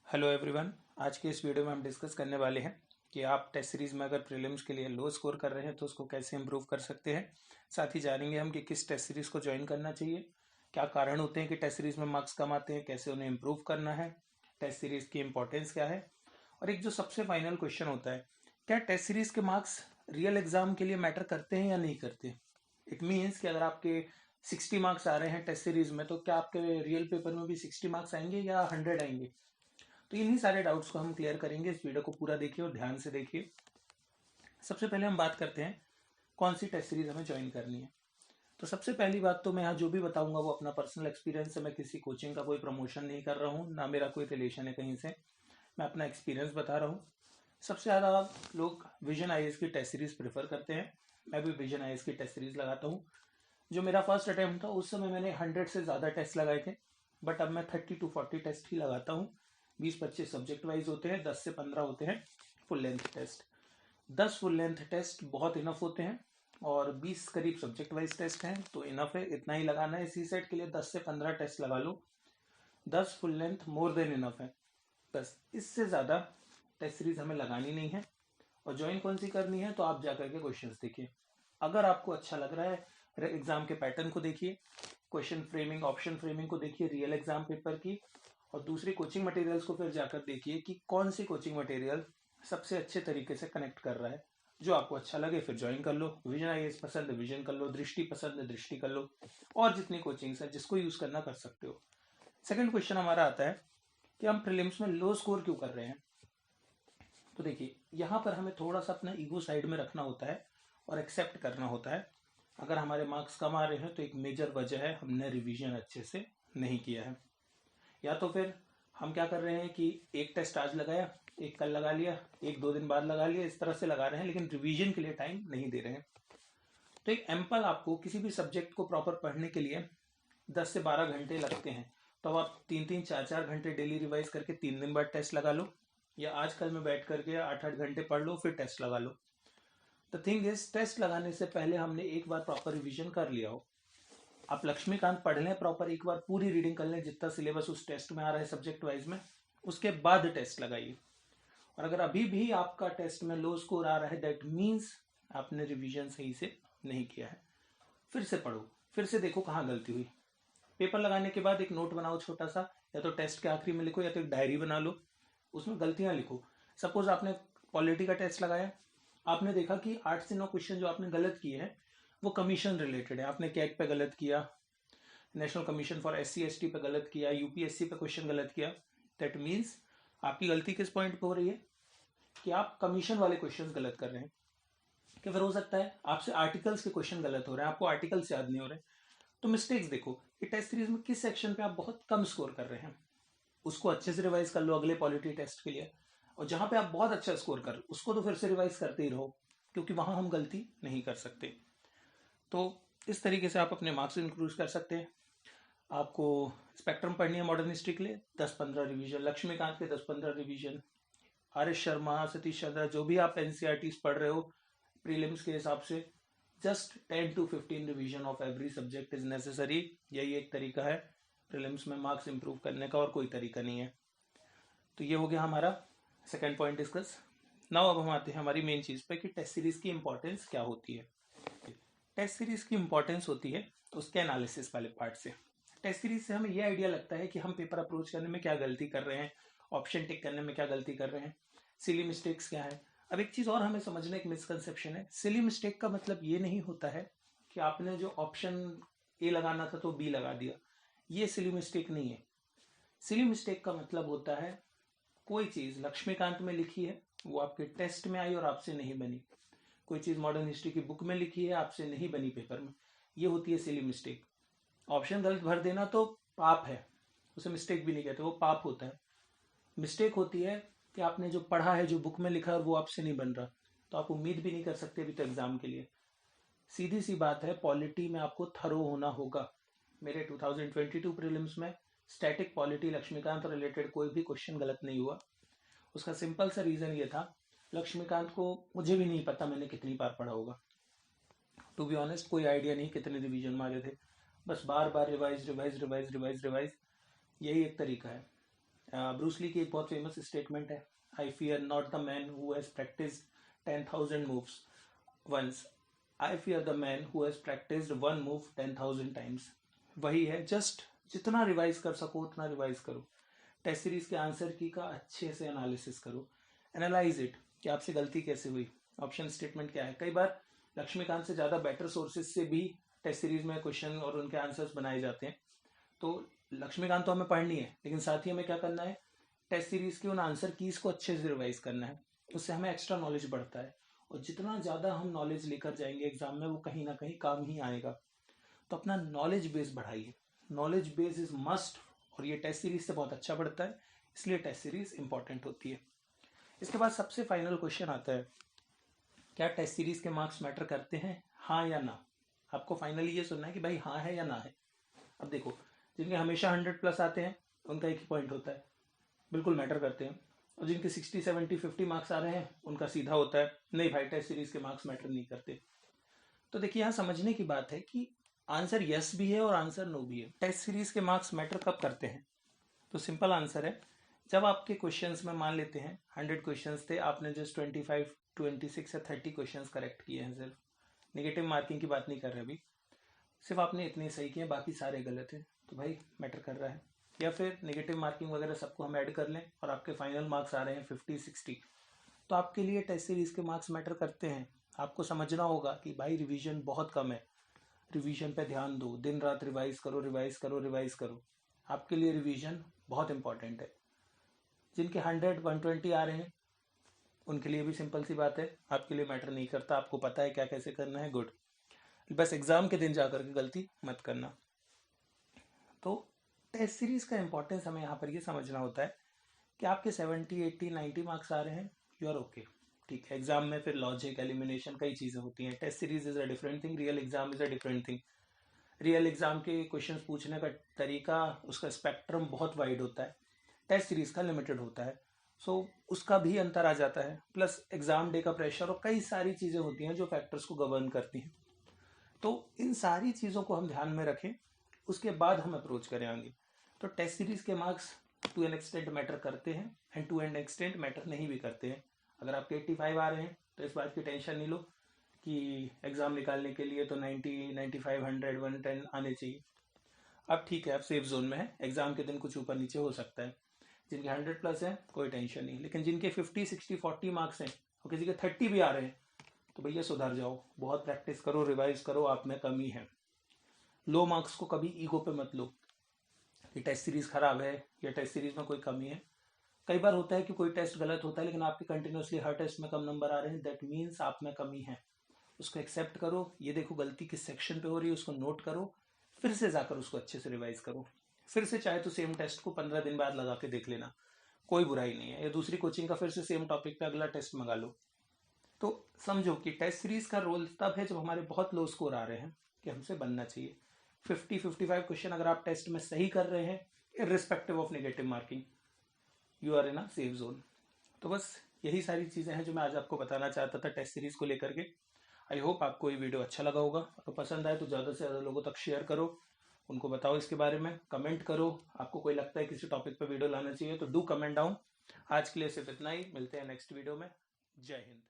Hello everyone. आज के इस वीडियो में हम डिस्कस करने वाले हैं कि आप टेस्ट सीरीज में अगर प्रीलिम्स के लिए लो स्कोर कर रहे हैं तो उसको कैसे इम्प्रूव कर सकते हैं। साथ ही जानेंगे हम कि किस टेस्ट सीरीज को ज्वाइन करना चाहिए, क्या कारण होते हैं कि टेस्ट सीरीज में मार्क्स कम आते हैं, कैसे उन्हें इम्प्रूव करना है, टेस्ट सीरीज की इंपॉर्टेंस क्या है। और एक जो सबसे फाइनल क्वेश्चन होता है, क्या टेस्ट सीरीज के मार्क्स रियल एग्जाम के लिए मैटर करते हैं या नहीं करते। इट मीन्स कि अगर आपके 60 मार्क्स आ रहे हैं टेस्ट सीरीज में, तो क्या आपके रियल पेपर में भी 60 मार्क्स आएंगे या 100 आएंगे। तो इन्हीं सारे डाउट्स को हम क्लियर करेंगे। इस वीडियो को पूरा देखिए और ध्यान से देखिए। सबसे पहले हम बात करते हैं कौन सी टेस्ट सीरीज हमें ज्वाइन करनी है। तो सबसे पहली बात, तो मैं यहाँ जो भी बताऊंगा वो अपना पर्सनल एक्सपीरियंस है। मैं किसी कोचिंग का कोई प्रमोशन नहीं कर रहा हूँ, ना मेरा कोई रिलेशन है कहीं से। मैं अपना एक्सपीरियंस बता रहा हूँ। सबसे ज़्यादा लोग विजन आईएएस की टेस्ट सीरीज प्रेफर करते हैं। मैं भी विजन आईएएस की टेस्ट सीरीज लगाता हूँ। जो मेरा फर्स्ट अटैम्प्ट था उस समय मैंने 100 से ज़्यादा टेस्ट लगाए थे, बट अब मैं 30 to 40 टेस्ट ही लगाता हूँ। 20-25 सब्जेक्ट वाइज होते हैं, 10 से 15 होते हैं full length test. 10 full length test बहुत इनफ होते हैं और 20 करीब सब्जेक्ट वाइज टेस्ट हैं, तो इनफ है, इतना ही लगाना है। सी सेट के लिए 10 से 15 टेस्ट लगा लो, 10 full length more than enough है। बस इससे ज़्यादा टेस्ट सीरीज हमें लगानी नहीं है। और ज्वाइन कौन सी करनी है, तो आप जाकर के क्वेश्चंस देखिए। अगर आपको अच्छा लग रहा है, एग्जाम के पैटर्न को देखिए, क्वेश्चन फ्रेमिंग, ऑप्शन फ्रेमिंग को देखिए रियल एग्जाम पेपर की, और दूसरी कोचिंग मटेरियल्स को फिर जाकर देखिए कि कौन सी कोचिंग मटेरियल सबसे अच्छे तरीके से कनेक्ट कर रहा है। जो आपको अच्छा लगे फिर ज्वाइन कर लो। विजन आईएएस पसंद है विजन कर लो, दृष्टि पसंद है दृष्टि कर लो, और जितनी कोचिंग्स है जिसको यूज करना कर सकते हो। सेकंड क्वेश्चन हमारा आता है कि हम प्रीलिम्स में लो स्कोर क्यों कर रहे हैं। तो देखिए, यहाँ पर हमें थोड़ा सा अपना ईगो साइड में रखना होता है और एक्सेप्ट करना होता है। अगर हमारे मार्क्स कम आ रहे हैं तो एक मेजर वजह है हमने रिवीजन अच्छे से नहीं किया है। या तो फिर हम क्या कर रहे हैं कि एक टेस्ट आज लगाया, एक कल लगा लिया, एक 2 दिन बाद लगा लिया, इस तरह से लगा रहे हैं, लेकिन रिवीजन के लिए टाइम नहीं दे रहे हैं। तो एक एम्पल आपको किसी भी सब्जेक्ट को प्रॉपर पढ़ने के लिए 10 से 12 घंटे लगते हैं। तो अब आप 3-3, 4-4 घंटे डेली रिवाइज करके 3 दिन बाद टेस्ट लगा लो, या आजकल में बैठ करके 8-8 घंटे पढ़ लो फिर टेस्ट लगा लो। द थिंग इज, टेस्ट लगाने से पहले हमने एक बार प्रॉपर रिवीजन कर लिया हो। आप लक्ष्मीकांत पढ़ लें प्रॉपर, एक बार पूरी रीडिंग कर लें जितना सिलेबस उस टेस्ट में आ रहा है सब्जेक्ट वाइज में, उसके बाद टेस्ट लगाइए। और अगर अभी भी आपका टेस्ट में लो स्कोर आ रहा है, दैट मीन्स आपने रिवीजन सही से नहीं किया है। फिर से पढ़ो, फिर से देखो कहाँ गलती हुई। पेपर लगाने के बाद एक नोट बनाओ छोटा सा, या तो टेस्ट के आखिरी में लिखो या तो एक डायरी बना लो, उसमें गलतियां लिखो। सपोज आपने पॉलिटी का टेस्ट लगाया, आपने देखा कि 8 से 9 क्वेश्चन जो आपने गलत किए हैं वो कमीशन रिलेटेड है। आपने कैग पे गलत किया, national commission for SC ST पे गलत किया, यूपीएससी पे क्वेश्चन गलत किया। दैट मीन्स आपकी गलती किस पॉइंट पे हो रही है कि आप कमीशन वाले क्वेश्चन गलत कर रहे हैं। कि फिर हो सकता है आपसे आर्टिकल्स के क्वेश्चन गलत हो रहे हैं, आपको आर्टिकल्स याद नहीं हो रहे। तो मिस्टेक्स देखो कि टेस्ट सीरीज में किस सेक्शन पे आप बहुत कम स्कोर कर रहे हैं, उसको अच्छे से रिवाइज कर लो अगले पॉलिटी टेस्ट के लिए। और जहां पे आप बहुत अच्छा स्कोर कर, उसको तो फिर से रिवाइज करते ही रहो, क्योंकि वहां हम गलती नहीं कर सकते। तो इस तरीके से आप अपने मार्क्स इंक्रीज कर सकते हैं। आपको स्पेक्ट्रम पढ़नी है मॉडर्न हिस्ट्री के लिए, 10-15 रिवीजन, लक्ष्मीकांत के 10-15 revision, R S Sharma, Satish Chandra, जो भी आप एनसीईआरटी पढ़ रहे हो प्रीलिम्स के हिसाब से, just 10 to 15 revision of every subject is necessary. यही एक तरीका है प्रीलिम्स में मार्क्स इंप्रूव करने का, और कोई तरीका नहीं है। तो ये हो गया हमारा सेकेंड पॉइंट डिस्कस। नाउ अब हम आते हैं हमारी मेन चीज पे कि टेस्ट सीरीज की इंपॉर्टेंस क्या होती है। टेस्ट सीरीज की इंपॉर्टेंस होती है उसके एनालिसिस वाले पार्ट से। टेस्ट सीरीज से हमें यह आइडिया लगता है कि हम पेपर अप्रोच करने में क्या गलती कर रहे हैं, ऑप्शन टिक करने में क्या गलती कर रहे हैं, सिली मिस्टेक्स क्या है। अब एक चीज और हमें समझने, एक मिसकंसेप्शन है, सिली मिस्टेक का मतलब ये नहीं होता है कि आपने जो ऑप्शन ए लगाना था तो बी लगा दिया। ये सिली मिस्टेक नहीं है। सिली मिस्टेक का मतलब होता है कोई चीज लक्ष्मीकांत में लिखी है, वो आपके टेस्ट में आई और आपसे नहीं बनी। कोई चीज मॉडर्न हिस्ट्री की बुक में लिखी है, आपसे नहीं बनी पेपर में, ये होती है सिली मिस्टेक। ऑप्शन गलत भर देना तो पाप है, उसे मिस्टेक भी नहीं कहते, वो पाप होता है। मिस्टेक होती है कि आपने जो पढ़ा है, जो बुक में लिखा है, और वो आपसे नहीं बन रहा, तो आप उम्मीद भी नहीं कर सकते अभी तो एग्जाम के लिए। सीधी सी बात है, पॉलिटी में आपको थरो होना होगा। मेरे 2022 प्रीलिम्स में स्टैटिक पॉलिटी लक्ष्मीकांत रिलेटेड कोई भी क्वेश्चन गलत नहीं हुआ। उसका सिंपल सा रीजन ये था, लक्ष्मीकांत को मुझे भी नहीं पता मैंने कितनी बार पढ़ा होगा। टू बी ऑनेस्ट कोई आइडिया नहीं कितने रिवीजन मारे थे, बस बार बार revise revise revise revise revise, यही एक तरीका है। ब्रूस ली की एक बहुत फेमस स्टेटमेंट है, I fear not the man who has practised 10,000 moves once, I fear the man who has practised one move 10,000 times. वही है, जस्ट जितना रिवाइज कर सको उतना रिवाइज करो। टेस्ट सीरीज के आंसर की का अच्छे से एनालिसिस करो, एनालाइज इट कि आपसे गलती कैसे हुई, ऑप्शन स्टेटमेंट क्या है। कई बार लक्ष्मीकांत से ज़्यादा बेटर सोर्सेज से भी टेस्ट सीरीज में क्वेश्चन और उनके आंसर्स बनाए जाते हैं। तो लक्ष्मीकांत तो हमें पढ़नी है, लेकिन साथ ही हमें क्या करना है, टेस्ट सीरीज के उन आंसर कीज को अच्छे से रिवाइज करना है। उससे हमें एक्स्ट्रा नॉलेज बढ़ता है, और जितना ज़्यादा हम नॉलेज लेकर जाएंगे एग्जाम में वो कहीं ना कहीं काम ही आएगा। तो अपना नॉलेज बेस बढ़ाइए, नॉलेज बेस इज मस्ट, और ये टेस्ट सीरीज से बहुत अच्छा बढ़ता है, इसलिए टेस्ट सीरीज इंपॉर्टेंट होती है। इसके बाद सबसे फाइनल क्वेश्चन आता है, क्या टेस्ट सीरीज के मार्क्स मैटर करते हैं, हाँ या ना। आपको फाइनली ये सुनना है कि भाई हाँ है या ना है। अब देखो, जिनके हमेशा 100+ आते हैं उनका एक ही पॉइंट होता है, बिल्कुल मैटर करते हैं। और जिनके 60, 70, 50 मार्क्स आ रहे हैं उनका सीधा होता है, नहीं भाई टेस्ट सीरीज के मार्क्स मैटर नहीं करते। तो देखिए, यहाँ समझने की बात है कि आंसर यस भी है और आंसर नो भी है। टेस्ट सीरीज के मार्क्स मैटर कब करते हैं, तो सिंपल आंसर है, जब आपके क्वेश्चंस में मान लेते हैं 100 क्वेश्चंस थे, आपने जस्ट 25, 26 या 30 क्वेश्चंस करेक्ट किए हैं, सिर्फ नेगेटिव मार्किंग की बात नहीं कर रहे अभी, सिर्फ आपने इतने सही किए, बाकी सारे गलत हैं, तो भाई मैटर कर रहा है। या फिर नेगेटिव मार्किंग वगैरह सबको हम ऐड कर लें और आपके फाइनल मार्क्स आ रहे हैं 50, 60, तो आपके लिए टेस्ट सीरीज के मार्क्स मैटर करते हैं। आपको समझना होगा कि भाई रिवीजन बहुत कम है, रिवीजन पे ध्यान दो, दिन रात रिवाइज करो, रिवाइज करो, रिवाइज करो। आपके लिए रिवीजन बहुत इंपॉर्टेंट है। जिनके 100, 120 आ रहे हैं उनके लिए भी सिंपल सी बात है, आपके लिए मैटर नहीं करता, आपको पता है क्या कैसे करना है, गुड। बस एग्जाम के दिन जाकर के गलती मत करना। तो टेस्ट सीरीज का इंपॉर्टेंस हमें यहाँ पर ये समझना होता है कि आपके 70, 80, 90 मार्क्स आ रहे हैं, यू आर ओके, ठीक है। एग्जाम में फिर लॉजिक, एलिमिनेशन, कई चीज़ें होती हैं। Test series is a different thing, real exam is a different thing. Real exam के क्वेश्चंस पूछने का तरीका, उसका स्पेक्ट्रम बहुत वाइड होता है, टेस्ट सीरीज का लिमिटेड होता है। सो उसका भी अंतर आ जाता है, प्लस एग्जाम डे का प्रेशर और कई सारी चीज़ें होती हैं जो फैक्टर्स को गवर्न करती हैं। तो इन सारी चीज़ों को हम ध्यान में रखें, उसके बाद हम अप्रोच करें आगे। तो टेस्ट सीरीज के marks to an extent matter करते हैं and to an extent matter नहीं भी करते हैं। अगर आपके 85 आ रहे हैं तो इस बात की टेंशन नहीं लो कि एग्ज़ाम निकालने के लिए तो 90, 95, 100, 110 आने चाहिए। अब ठीक है, आप सेफ जोन में है, एग्जाम के दिन कुछ ऊपर नीचे हो सकता है। जिनके 100+ हैं कोई टेंशन नहीं, लेकिन जिनके 50, 60, 40 मार्क्स हैं और किसी के 30 भी आ रहे हैं, तो भैया सुधर जाओ, बहुत प्रैक्टिस करो, रिवाइज करो, आप में कमी है। लो मार्क्स को कभी ईगो पे मत लो कि टेस्ट सीरीज खराब है या टेस्ट सीरीज में कोई कमी है। कई बार होता है कि कोई टेस्ट गलत होता है लेकिन आपके कंटिन्यूसली हर टेस्ट में कम नंबर आ रहे हैं, दैट मीन्स आप में कमी है। उसको एक्सेप्ट करो, ये देखो गलती किस सेक्शन पे हो रही है, उसको नोट करो, फिर से जाकर उसको अच्छे से रिवाइज करो। फिर से चाहे तो सेम टेस्ट को 15 दिन बाद लगा के देख लेना, कोई बुराई नहीं है। या दूसरी कोचिंग का फिर से सेम टॉपिक पे अगला टेस्ट मंगा लो। तो समझो कि टेस्ट सीरीज का रोल तब है जब हमारे बहुत लो स्कोर आ रहे हैं कि हमसे बनना चाहिए। 50, 55 क्वेश्चन अगर आप टेस्ट में सही कर रहे हैं, irrespective of negative marking, you are in a safe zone. तो बस यही सारी चीज़ें हैं जो मैं आज आपको बताना चाहता था टेस्ट सीरीज को लेकर के। आई होप आपको ये वीडियो अच्छा लगा होगा। अगर पसंद आए तो ज़्यादा से ज़्यादा लोगों तक शेयर करो, उनको बताओ इसके बारे में, कमेंट करो। आपको कोई लगता है किसी टॉपिक पर वीडियो लाना चाहिए तो डू कमेंट डाउन। आज के लिए सिर्फ इतना ही, मिलते हैं नेक्स्ट वीडियो में। जय हिंद।